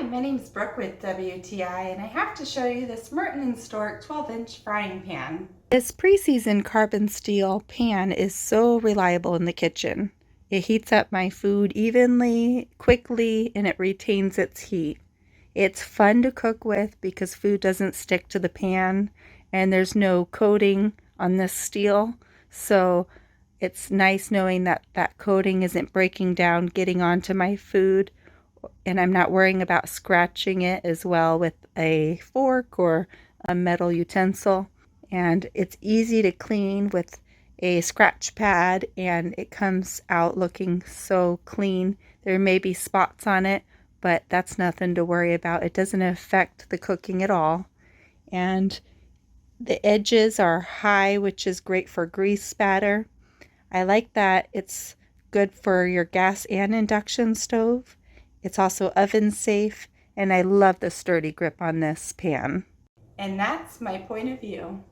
Hi, my name is Brooke with WTI, and I have to show you this Merten Storck 12-inch frying pan. This pre-seasoned carbon steel pan is so reliable in the kitchen. It heats up my food evenly, quickly, and it retains its heat. It's fun to cook with because food doesn't stick to the pan, and there's no coating on this steel, so it's nice knowing that that coating isn't breaking down, getting onto my food, and I'm not worrying about scratching it as well with a fork or a metal utensil. And it's easy to clean with a scratch pad, and it comes out looking so clean. There may be spots on it, but that's nothing to worry about. It doesn't affect the cooking at all. And the edges are high, which is great for grease spatter. I like that it's good for your gas and induction stove. It's also oven safe, and I love the sturdy grip on this pan. And that's my point of view.